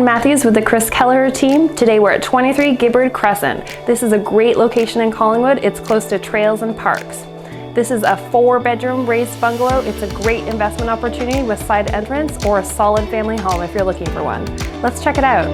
Matthews with the Keleher team. Today we're at 23 Gibbard Crescent. This is a great location in Collingwood. It's close to trails and parks. This is a 4-bedroom raised bungalow. It's a great investment opportunity with side entrance or a solid family home if you're looking for one. Let's check it out.